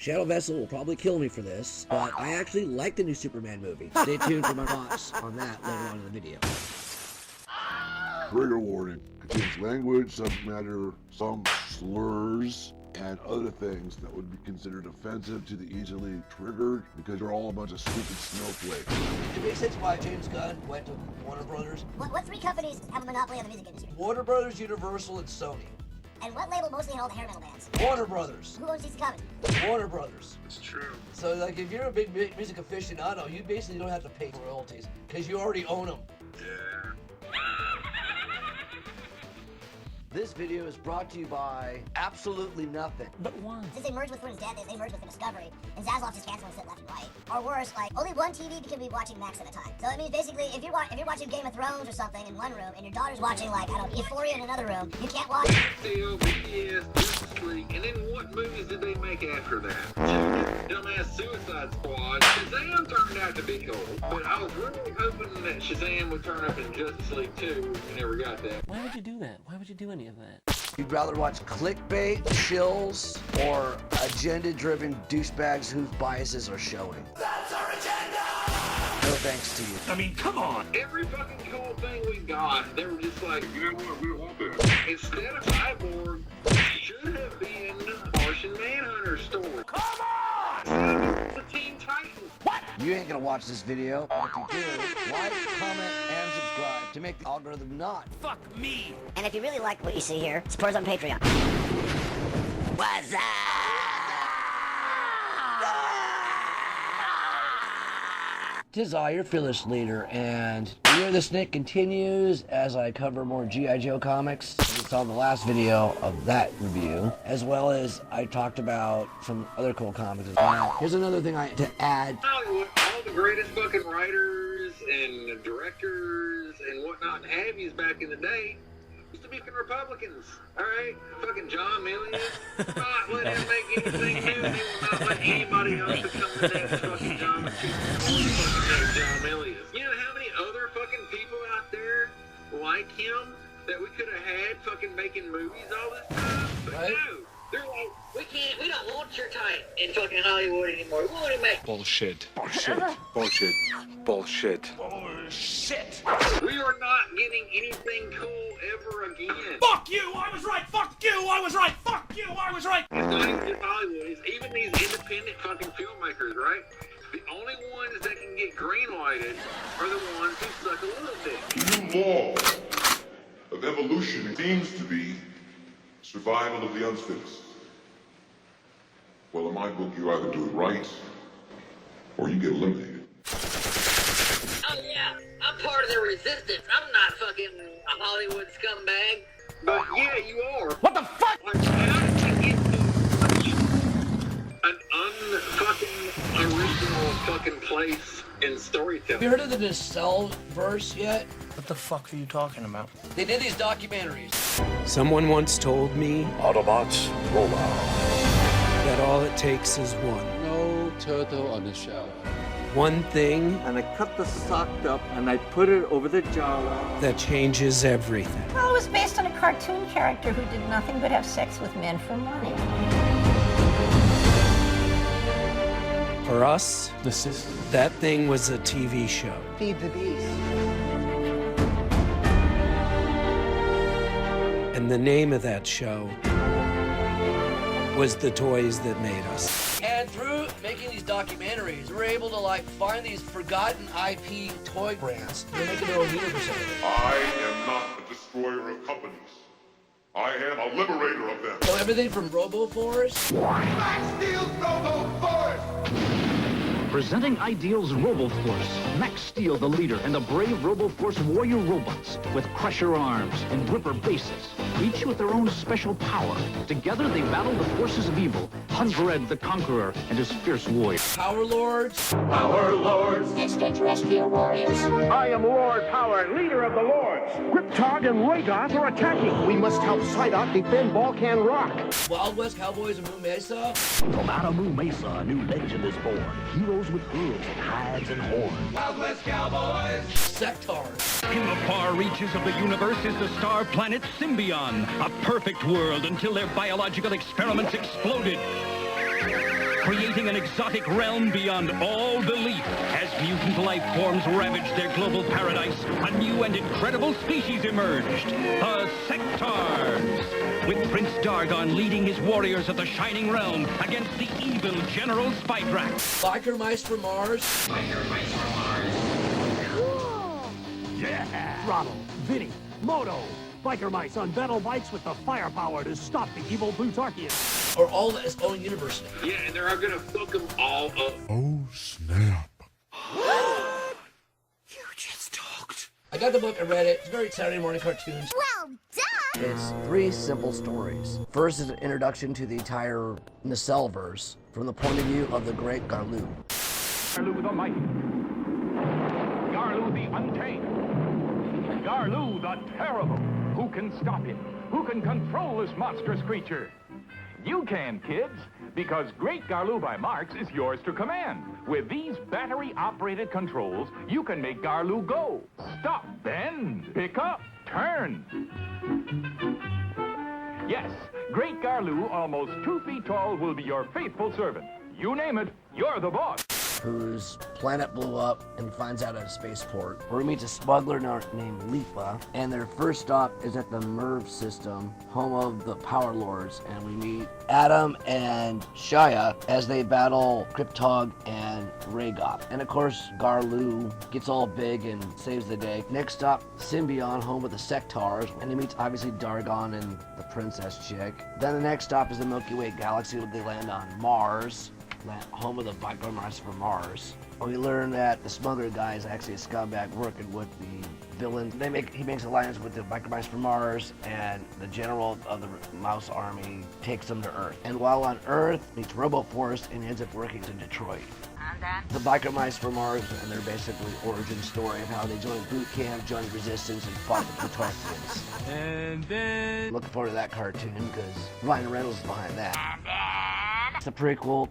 ShadowVessel will probably kill me for this, but I actually like the new Superman movie. Stay tuned for my thoughts on that later on in the video. Trigger warning. Contains language, subject matter, some slurs, and other things that would be considered offensive to the easily triggered because you're all a bunch of stupid snowflakes. It makes sense why James Gunn went to Warner Brothers. What three companies have a monopoly on the music industry? Warner Brothers, Universal, and Sony. And what label mostly held hair metal bands? Warner Brothers. Who owns these companies? Warner Brothers. It's true. So, like, if you're a big music aficionado, you basically don't have to pay royalties because you already own them. Yeah. This video is brought to you by absolutely nothing. But why? Since they merged with Twins Death, they merged with the Discovery, and Zaslav just canceling shit left and right. Or worse, like, only one TV can be watching Max at a time. So I mean, basically, if you're watching Game of Thrones or something in one room, and your daughter's watching, like, I don't know, Euphoria in another room, you can't watch BS, Justice League, and then what movies did they make after that? Dumbass Suicide Squad. Shazam turned out to be cool, but I was really hoping that Shazam would turn up in Justice League 2. We never got that. Why would you do that? Why would you do any of that? You'd rather watch clickbait, shills, or agenda-driven douchebags whose biases are showing. That's our agenda! No thanks to you. I mean, come on! Every fucking cool thing we got, they were just like, you know what, we don't want that. Instead of Cyborg, should have been Martian Manhunter story. Come on! The Teen Titans. What? You ain't gonna watch this video, but if you do, like, comment, and subscribe to make the algorithm not. Fuck me! And if you really like what you see here, support us on Patreon. What's up? Tis I, your fearless leader, and the Year of the Snake continues as I cover more G.I. Joe comics. It's on the last video of that review, as well as I talked about some other cool comics as well. Here's another thing I had to add. Hollywood, all the greatest fucking writers and directors and whatnot and have yous back in the day used to be fucking Republicans. Alright? Fucking John Milius. Not let him make anything new. He will not let anybody else become the next fucking John Milius. You know how many other fucking people out there like him that we could have had fucking making movies all this time? But right? No. They're like, we don't want your type in fucking Hollywood anymore. We want to make Bullshit. Bullshit. Bullshit. Bullshit. Bullshit! We are not getting anything cool ever again. Fuck you! I was right! Fuck you! I was right! Fuck you! I was right! It's not even just Hollywood. It's even these independent fucking filmmakers, right? The only ones that can get green-lighted are the ones who suck a little bit. The new law of evolution seems to be survival of the unfittest. Well, in my book, you either do it right, or you get eliminated. Oh yeah, I'm part of the resistance. I'm not fucking a Hollywood scumbag. But yeah, you are. What the fuck? Like, how did you get to an unfucking original fucking place in storytelling? Have you heard of the Nacelleverse yet? What the fuck are you talking about? They did these documentaries. Someone once told me Autobots, roll out. that all it takes is one. No turtle on the shelf. One thing And I cut the sock up and I put it over the jawline. that changes everything. Well, it was based on a cartoon character who did nothing but have sex with men for money. For us, The system. that thing was a TV show. Feed the beast. And the name of that show was The Toys That Made Us. And through making these documentaries, we're able to like find these forgotten IP toy brands. They're making their own universe out of it. I am not a destroyer of companies. I am a liberator of them. So everything from RoboForce. Max Steel's RoboForce! Presenting Ideal's RoboForce. Max Steel, the leader, and the brave RoboForce warrior robots with Crusher arms and Ripper bases, each with their own special power. Together, they battle the forces of evil, Hunvered the Conqueror and his fierce warriors. Power Lords. Power Lords! Extraterrestrial warriors. I am Lord Power, leader of the Lords. Riptide and Rhaegar are attacking. We must help Psyduck defend Balkan Rock. Wild West Cowboys of Moo Mesa. From out of Moo Mesa, a new legend is born. Heroes with hooves and hides and horns. Wild West Cowboys. Sectars. In the far reaches of the universe is the star planet Symbion, a perfect world until their biological experiments exploded. creating an exotic realm beyond all belief. As mutant life forms ravaged their global paradise, a new and incredible species emerged, the Sectars. With Prince Dargon leading his warriors of the Shining Realm against the evil General Spytrack. Biker mice from Mars. Yeah! Throttle, Vinny, Moto, biker mice on battle bikes with the firepower to stop the evil Plutarchians. Or all at its own university. Yeah, and they're gonna fuck them all up. Oh, snap. You just talked. I got the book, I read it. It's very Saturday morning cartoons. Well done! It's 3 simple stories. First is an introduction to the entire Nacelleverse from the point of view of the great Garloo. Garloo the Mighty. Garloo the Untamed. Garloo the Terrible. Who can stop him? Who can control this monstrous creature? You can, kids, because Great Garloo by Marx is yours to command. With these battery-operated controls, you can make Garloo go, stop, bend, pick up, turn. Yes, Great Garloo, almost 2 feet tall, will be your faithful servant. You name it, you're the boss. Whose planet blew up and finds out at a spaceport, where he meets a smuggler named Lipa, and their first stop is at the Merv system, home of the Power Lords, and we meet Adam and Shia as they battle Cryptog and Rhaegoth. And of course, Garloo gets all big and saves the day. Next stop, Symbion, home of the Sectars, and he meets obviously Dargon and the princess chick. Then the next stop is the Milky Way galaxy, where they land on Mars, home of the biker mice from Mars. We learn that the smuggler guy is actually a scumbag working with the villain. He makes alliance with the biker mice from Mars, and the general of the mouse army takes them to Earth. And while on Earth, meets RoboForce and ends up working in Detroit. The biker mice from Mars and their basically origin story of how they joined boot camp, joined the resistance, and fought the Plutarchians. And then... Looking forward to that cartoon because Ryan Reynolds is behind that. It's a prequel.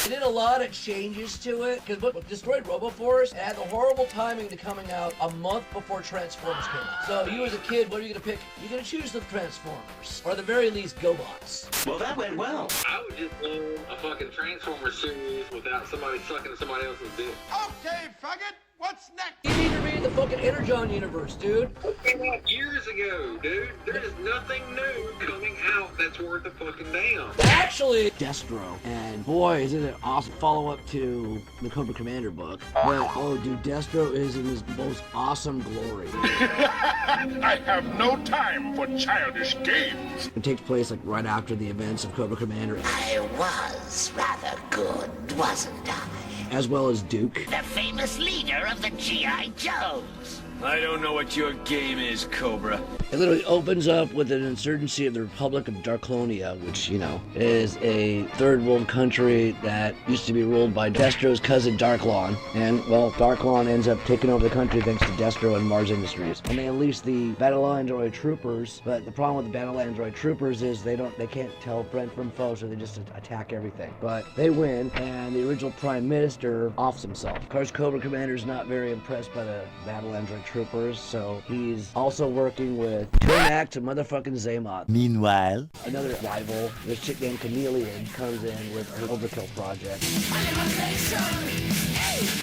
They did a lot of changes to it, because what destroyed RoboForce had the horrible timing to coming out a month before Transformers came out. So you as a kid, what are you going to pick? You're going to choose the Transformers, or at the very least, GoBots. Well, that went well. I would just own a fucking Transformers series without somebody sucking somebody else's dick. Okay, faggot, what's next? You need to read the fucking Energon universe, dude. It came out years ago, dude. There is nothing new coming out that's worth a fucking damn. Actually, Destro, and boy, is it an awesome follow-up to the Cobra Commander book. But, oh, dude, Destro is in his most awesome glory. I have no time for childish games. It takes place, like, right after the events of Cobra Commander. I was rather good, wasn't I? As well as Duke. The famous leader of the G.I. Joes. I don't know what your game is, Cobra. It literally opens up with an insurgency of the Republic of Darklonia, which, you know, is a third world country that used to be ruled by Destro's cousin Darklon. And, well, Darklon ends up taking over the country thanks to Destro and Mars Industries. And they unleash the Battle Android Troopers, but the problem with the Battle Android Troopers is they can't tell friend from foe, so they just attack everything. But they win, and the original Prime Minister offs himself. Of course, Cobra Commander's not very impressed by the Battle Android Troopers, so he's also working with Twin Axe and motherfucking Zaymot. Meanwhile, another rival, this chick named Chameleon, comes in with her Overkill project.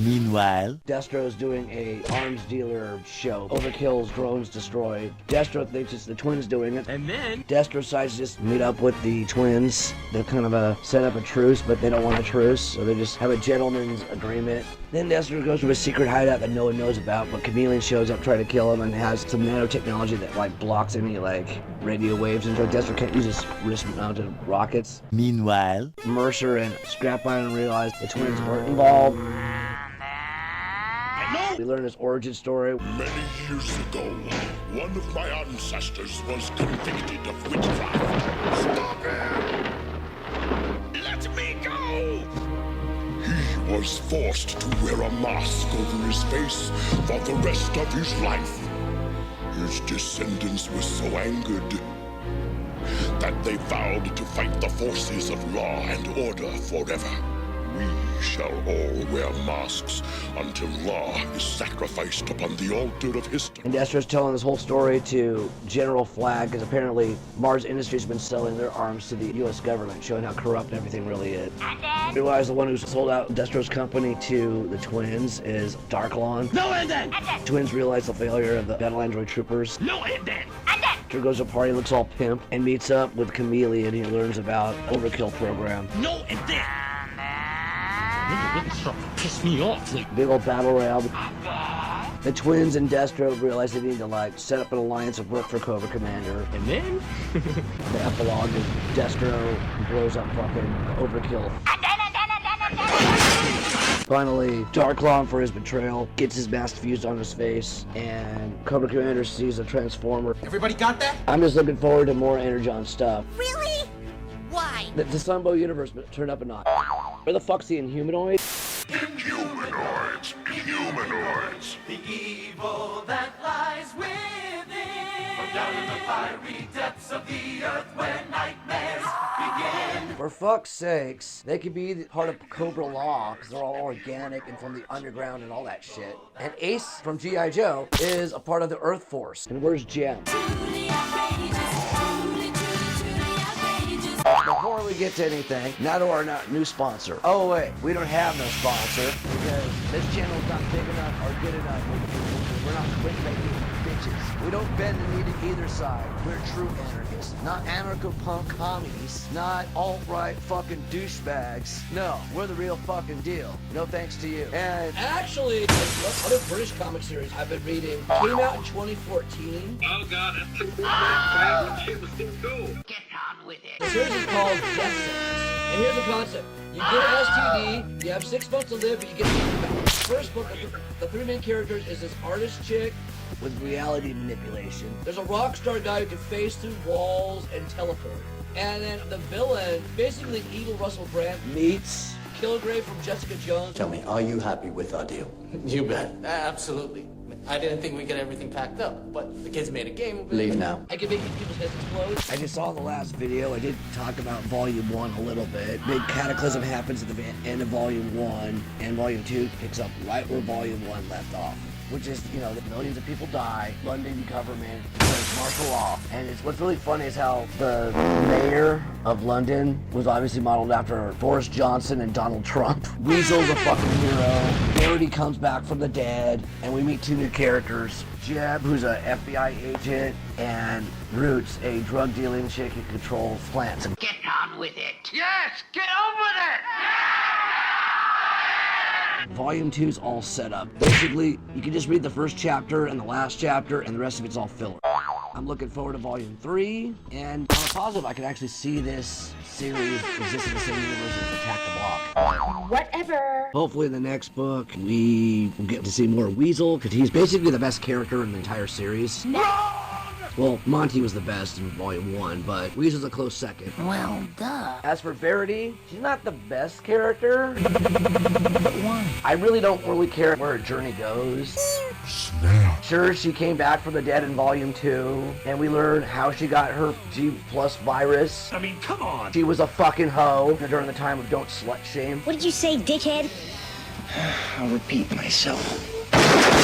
Meanwhile, Destro's doing a arms dealer show. Overkill's drones destroyed. Destro thinks it's the twins doing it. And then Destro decides to just meet up with the twins. They're kind of set up a truce, but they don't want a truce, so they just have a gentleman's agreement. Then Destro goes to a secret hideout that no one knows about, but Chameleon shows up trying to kill him and has some nanotechnology that like blocks any like radio waves, and so Destro can't use his wrist-mounted rockets. Meanwhile, Mercer and Scrap-Iron realize the twins weren't involved. We learn his origin story. Many years ago, one of my ancestors was convicted of witchcraft. Stop him! Let me go! He was forced to wear a mask over his face for the rest of his life. His descendants were so angered that they vowed to fight the forces of law and order forever. we shall all wear masks until law is sacrificed upon the altar of history. And Destro's telling this whole story to General Flag, because apparently Mars Industries has been selling their arms to the U.S. government, showing how corrupt everything really is. Realize the one who sold out Destro's company to the twins is Darklon. No ending! Twins realize the failure of the Battle Android Troopers. No ending! Destroy goes to a party, looks all pimp, and meets up with Chameleon. He learns about Overkill program. No ending! Really starting to piss me off. Big old battle royale. The twins and Destro realize they need to like set up an alliance of work for Cobra Commander. And then? The epilogue is Destro blows up fucking Overkill. Finally, Darklon, for his betrayal, gets his mask fused on his face, and Cobra Commander sees a transformer. Everybody got that? I'm just looking forward to more energon stuff. Really? Why? The Sunbow universe turned up a notch. Where the fuck's the Inhumanoid? Humanoids! Humanoids! The evil that lies within. From down in the fiery depths of the earth where nightmares begin. For fuck's sakes, they could be part of Cobra Law, because they're all organic and from the underground and all that shit. And Ace from G.I. Joe is a part of the Earth Force. And where's Jem? Before we get to anything, now to our new sponsor. Oh wait, we don't have no sponsor because this channel's not big enough or good enough. We're not clickbaiting bitches. We don't bend the knee to either side. We're true anarchists, not anarcho-punk commies, not alt-right fucking douchebags. No, we're the real fucking deal. No thanks to you. And actually, what other British comic series I've been reading came out in 2014. Oh god, that's too cool. That shit was too cool. Get on with it. The series is called Death. And here's the concept. You get an STD, you have 6 months to live, but you get the first book, the three main characters is this artist chick with reality manipulation. There's a rock star guy who can phase through walls and teleport. And then the villain, basically evil Russell Brand, meets Kilgrave from Jessica Jones. Tell me, are you happy with our deal? You bet. Absolutely. I didn't think we'd get everything packed up, but the kids made a game. Leave now. I can make people's heads explode. I just saw in the last video, I did talk about Volume 1 a little bit. Big cataclysm happens at the end of Volume 1, and Volume 2 picks up right where Volume 1 left off. Which is, you know, that millions of people die, London government declares martial law. And what's really funny is how the mayor of London was obviously modeled after Boris Johnson and Donald Trump. Weasel's a fucking hero. Verity comes back from the dead, and we meet two new characters. Jeb, who's a FBI agent, and Roots, a drug dealing chick who controls plants. Get on with it. Yes, get on with it. Volume 2 is all set up. Basically, you can just read the first chapter and the last chapter, and the rest of it's all filler. I'm looking forward to Volume 3, and on a positive, I can actually see this series exist in the same universe as Attack the Block. Whatever. Hopefully in the next book, we will get to see more Weasel, because he's basically the best character in the entire series. Well, Monty was the best in Volume 1, but Weasel's a close second. Well, duh. As for Verity, she's not the best character. Why? I really don't care where her journey goes. Snap. Sure, she came back from the dead in Volume 2, and we learned how she got her G+ virus. I mean, come on. She was a fucking hoe during the time of Don't Slut Shame. What did you say, dickhead? I'll repeat myself.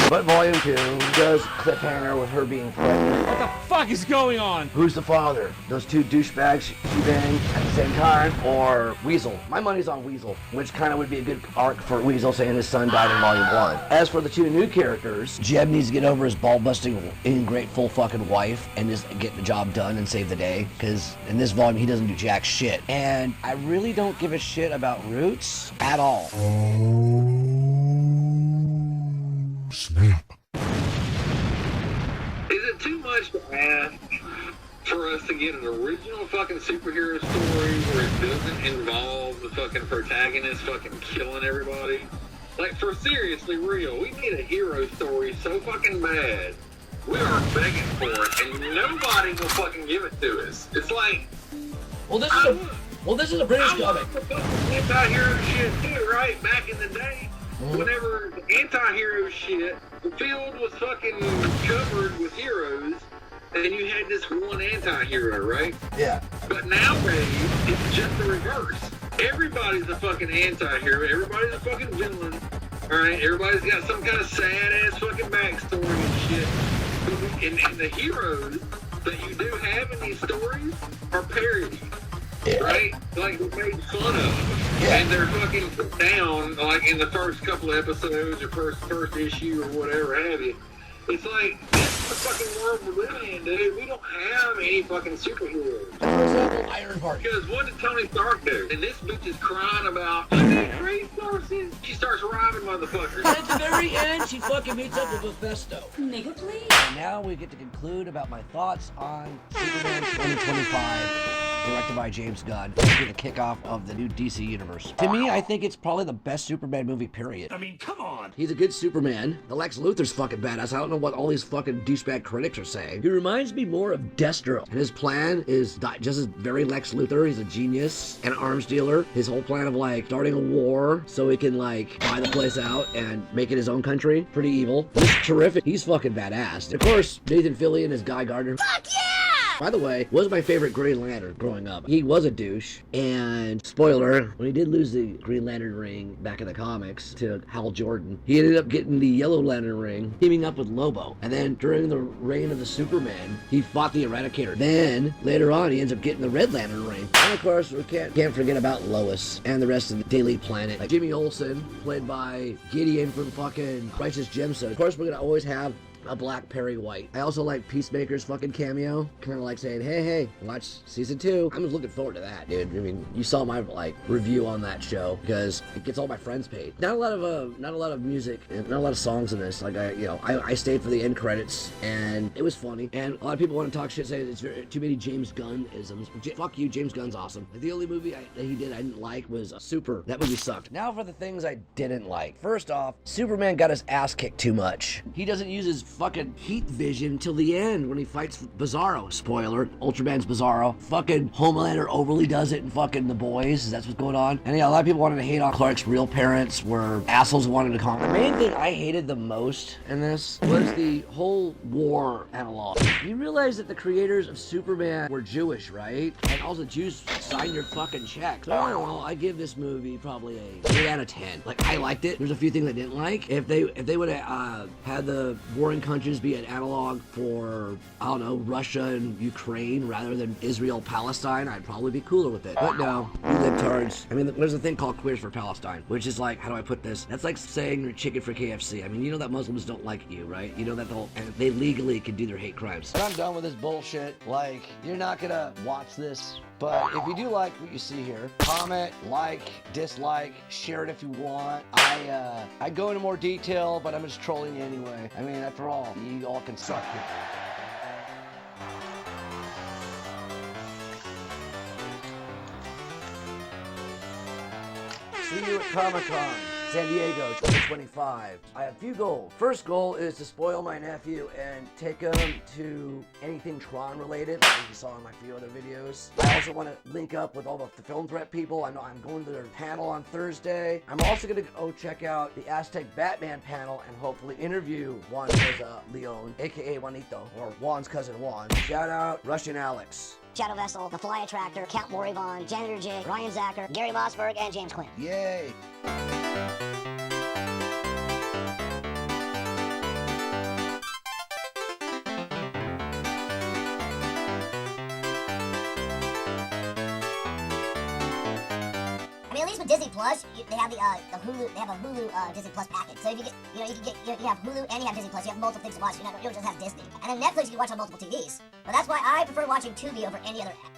But Volume 2 does cliffhanger with her being pregnant. What the fuck is going on? Who's the father? Those two douchebags she banged at the same time, or Weasel? My money's on Weasel, which kind of would be a good arc for Weasel, saying his son died in Volume 1. As for the two new characters, Jeb needs to get over his ball-busting, ingrateful fucking wife and just get the job done and save the day, because in this volume he doesn't do jack shit. And I really don't give a shit about Roots at all. Snap. Is it too much to ask for us to get an original fucking superhero story where it doesn't involve the fucking protagonist fucking killing everybody? Like, for seriously real, we need a hero story so fucking bad. We are begging for it, and nobody will fucking give it to us. It's like, Well, this is a British comic. Anti-hero shit too, right? Back in the day, whenever the anti-hero shit, the field was fucking covered with heroes, and you had this one anti-hero, right? Yeah. But nowadays, it's just the reverse. Everybody's a fucking anti-hero. Everybody's a fucking villain. Alright, everybody's got some kind of sad-ass fucking backstory and shit. And the heroes that you do have in these stories are parodies. Yeah. Right? Like, they're made fun of. Yeah. And they're fucking put down, like, in the first couple of episodes or first issue or whatever have you. It's like, this is the fucking world we're living in, dude. We don't have any fucking superheroes. For example, Ironheart. Because what did Tony Stark do? And this bitch is crying about, I need resources. She starts robbing motherfuckers. And at the very end, she fucking meets up with Mephisto. Nigga, please. And now we get to conclude about my thoughts on Superman 2025. Directed by James Gunn. This will be the kickoff of the new DC universe. To me, I think it's probably the best Superman movie, period. I mean, come on. He's a good Superman. The Lex Luthor's fucking badass. I don't know what all these fucking douchebag critics are saying. He reminds me more of Destro. And his plan is just as very Lex Luthor. He's a genius and an arms dealer. His whole plan of like starting a war so he can like buy the place out and make it his own country. Pretty evil. He's terrific. He's fucking badass. Of course, Nathan Fillion is Guy Gardner. Fuck yeah! By the way, was my favorite Green Lantern growing up. He was a douche, and spoiler, when he did lose the Green Lantern ring back in the comics to Hal Jordan, he ended up getting the Yellow Lantern ring, teaming up with Lobo. And then during the reign of the Superman, he fought the Eradicator. Then, later on, he ends up getting the Red Lantern ring. And of course, we can't forget about Lois and the rest of the Daily Planet. Like Jimmy Olsen, played by Gideon from fucking Righteous Gemstone. Of course, we're gonna always have a black Perry White. I also like Peacemaker's fucking cameo. Kind of like saying, hey, watch season 2. I'm just looking forward to that, dude. I mean, you saw my like review on that show because it gets all my friends paid. Not a lot of music, and not a lot of songs in this. Like I stayed for the end credits and it was funny. And a lot of people want to talk shit, saying it's too many James Gunn-isms. Fuck you, James Gunn's awesome. Like, the only movie that he did I didn't like was Super. That movie sucked. Now for the things I didn't like. First off, Superman got his ass kicked too much. He doesn't use his fucking heat vision till the end when he fights Bizarro. Spoiler, Ultraman's Bizarro. Fucking Homelander overly does it in fucking The Boys. That's what's going on. And yeah, a lot of people wanted to hate on Clark's real parents were assholes who wanted to conquer. The main thing I hated the most in this was the whole war analog. You realize that the creators of Superman were Jewish, right? And all the Jews sign your fucking checks. So I don't know, I give this movie probably a 8 out of 10. Like, I liked it. There's a few things I didn't like. If they would have had the warring countries be an analog for, I don't know, Russia and Ukraine rather than Israel, Palestine, I'd probably be cooler with it. But no, you libtards. I mean, there's a thing called Queers for Palestine, which is like, how do I put this? That's like saying you're chicken for KFC. I mean, you know that Muslims don't like you, right? You know that they legally can do their hate crimes. But I'm done with this bullshit. Like, you're not gonna watch this. But if you do like what you see here, comment, like, dislike, share it if you want. I go into more detail, but I'm just trolling you anyway. I mean, after all, you all can suck it. See you at Comic-Con. San Diego 2025. I have a few goals. First goal is to spoil my nephew and take him to anything Tron related, like you saw in my few other videos. I also want to link up with all the Film Threat people. I know I'm going to their panel on Thursday. I'm also going to go check out the Aztec Batman panel and hopefully interview Juan Leon, aka Juanito, or Juan's cousin Juan. Shout out Russian Alex. ShadowVessel, The Fly Attractor, Count Morivon, Janitor Jig, Ryan Zacher, Gary Mossberg, and James Quinn. Yay! I mean, at least with Disney Plus, they have the Hulu. They have a Hulu Disney Plus package. So if you get, you have Hulu and you have Disney Plus. You have multiple things to watch. You don't just have Disney. And then Netflix you can watch on multiple TVs. But that's why I prefer watching Tubi over any other app.